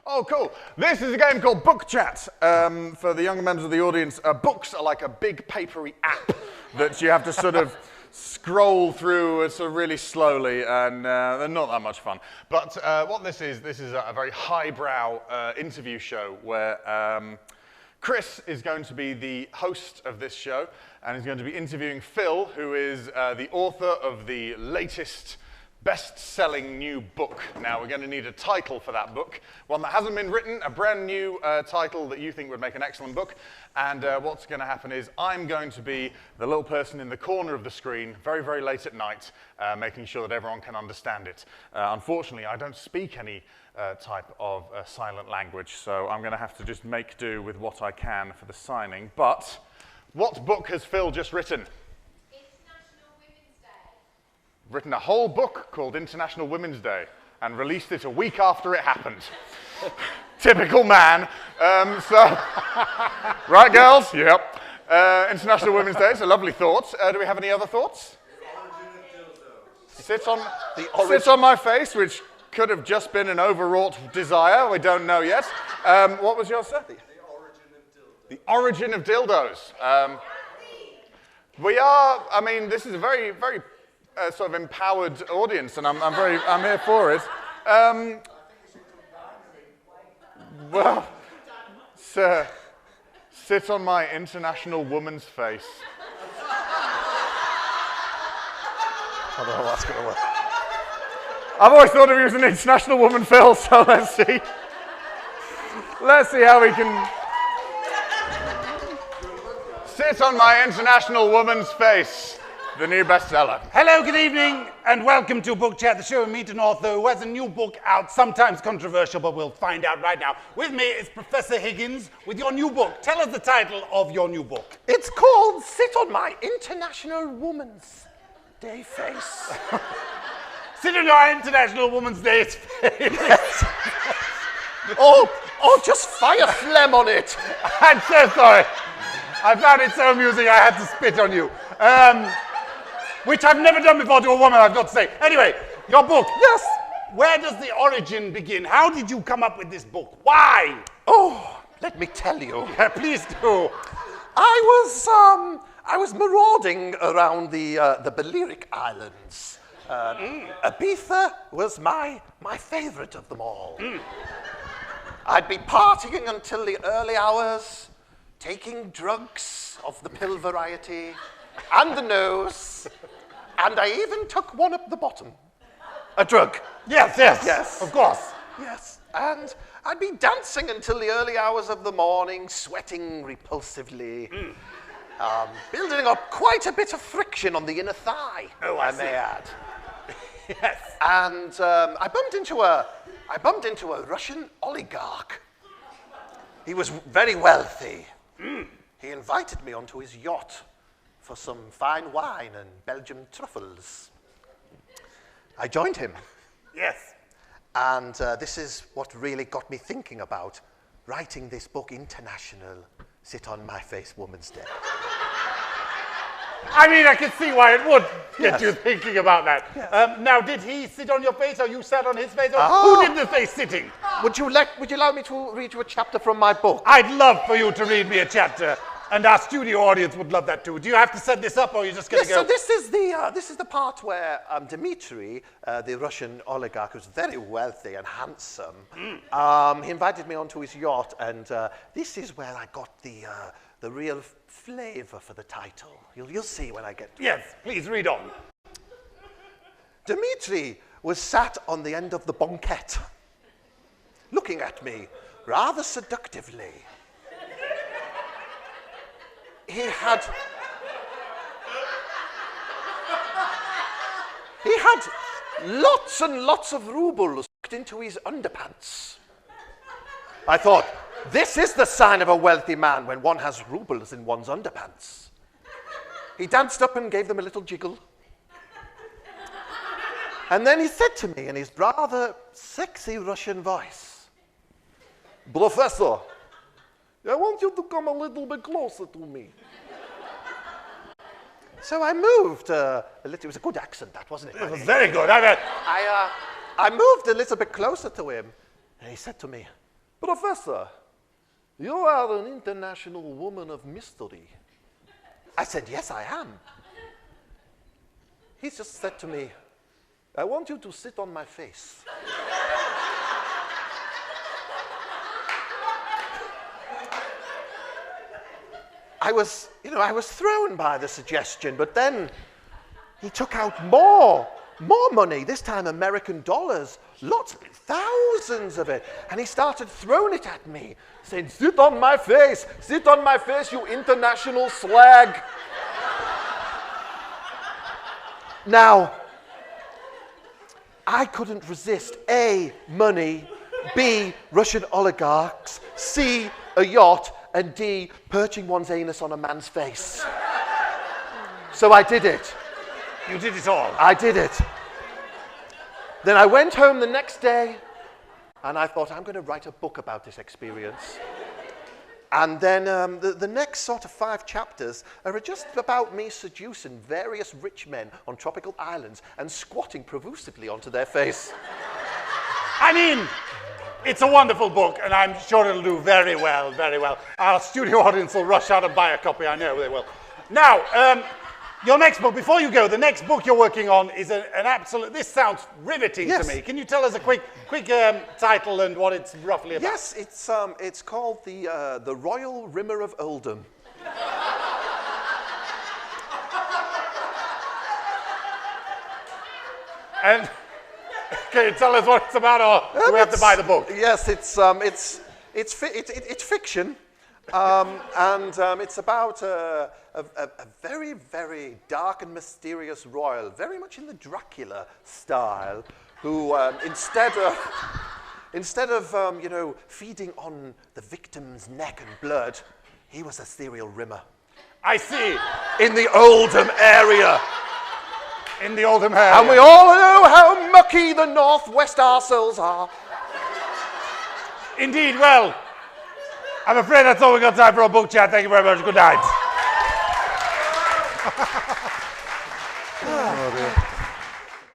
Oh, cool. This is a game called Book Chat. For the younger members of the audience, books are like a big papery app that you have to sort of scroll through sort of really slowly, and they're not that much fun. But what this is a very highbrow interview show where Chris is going to be the host of this show, and he's going to be interviewing Phil, who is the author of the latest best-selling new book. Now, we're going to need a title for that book, one that hasn't been written, a brand new title that you think would make an excellent book. And what's going to happen is I'm going to be the little person in the corner of the screen, very, very late at night, making sure that everyone can understand it. Unfortunately, I don't speak any type of silent language, so I'm going to have to just make do with what I can for the signing. But what book has Phil just written? Written a whole book called International Women's Day and released it a week after it happened. Typical man. Right, girls? Yep. International Women's Day, it's a lovely thought. Do we have any other thoughts? Sits on my face, which could have just been an overwrought desire. We don't know yet. What was yours, sir? The origin of dildos. We are, I mean, this is a very, very sort of empowered audience, and I'm here for it. Well, sir, sit on my international woman's face. I don't know how that's going to work. I've always thought of you as an international woman, Phil, so let's see. Let's see how we can sit on my international woman's face. The new bestseller. Hello, good evening, and welcome to Book Chat, the show where we meet an author who has a new book out, sometimes controversial, but we'll find out right now. With me is Professor Higgins with your new book. Tell us the title of your new book. It's called Sit on My International Woman's Day Face. Sit on your International Woman's Day face. oh, just fire phlegm on it. I'm so sorry. I found it so amusing I had to spit on you. Which I've never done before to a woman, I've got to say. Anyway, your book. Yes. Where does the origin begin? How did you come up with this book? Why? Oh, let me tell you. Yeah, please do. I was marauding around the Balearic Islands. Ibiza was my favorite of them all. I'd be partying until the early hours, taking drugs of the pill variety and the nose, and I even took one up the bottom. A drug. Yes. Of course. Yes. And I'd be dancing until the early hours of the morning, sweating repulsively, building up quite a bit of friction on the inner thigh, I may add. Yes. And I bumped into a Russian oligarch. He was very wealthy. He invited me onto his yacht for some fine wine and Belgian truffles. I joined him. Yes. And this is what really got me thinking about writing this book, International Sit on My Face Woman's Day. I mean, I can see why it would get Yes. you thinking about that. Yes. Now, did he sit on your face, or you sat on his face, or who did the face sitting? Would you allow me to read you a chapter from my book? I'd love for you to read me a chapter, and our studio audience would love that too. Do you have to set this up, or are you just going to Yes, go? so this is the part where Dmitry, the Russian oligarch, who's very wealthy and handsome, he invited me onto his yacht, and this is where I got the real flavor for the title. You'll see when I get to it. Yes, please read on. Dmitry was sat on the end of the banquette, looking at me rather seductively. He had lots and lots of rubles tucked into his underpants. I thought, this is the sign of a wealthy man when one has rubles in one's underpants. He danced up and gave them a little jiggle. And then he said to me in his rather sexy Russian voice, "Professor, I want you to come a little bit closer to me." So I moved a little. It was a good accent, that, wasn't it? It was very good. I moved a little bit closer to him, and he said to me, Professor, you are an international woman of mystery. I said, yes, I am. He just said to me, I want you to sit on my face. I was thrown by the suggestion, but then he took out more money, this time American dollars, thousands of it, and he started throwing it at me, saying, sit on my face, you international slag. Now, I couldn't resist A, money, B, Russian oligarchs, C, a yacht, and D, perching one's anus on a man's face. So I did it. You did it all. I did it. Then I went home the next day, and I thought, I'm going to write a book about this experience. And then the next sort of 5 chapters are just about me seducing various rich men on tropical islands and squatting profusively onto their face. I mean, it's a wonderful book, and I'm sure it'll do very well, very well. Our studio audience will rush out and buy a copy, I know they will. Now, your next book, before you go, the next book you're working on is an absolute, this sounds riveting to me. Can you tell us a quick title and what it's roughly about? Yes, it's called The Royal Rimmer of Oldham. And can you tell us what it's about, or do we have to buy the book? Yes, it's fiction, and it's about a very, very dark and mysterious royal, very much in the Dracula style, who instead of feeding on the victim's neck and blood, he was a serial rimmer. I see. In the Oldham area. In the Oldham area. And we all know how mucky the Northwest arseholes are. Indeed, well, I'm afraid that's all we've got time for our book chat. Thank you very much. Good night. Oh, dear.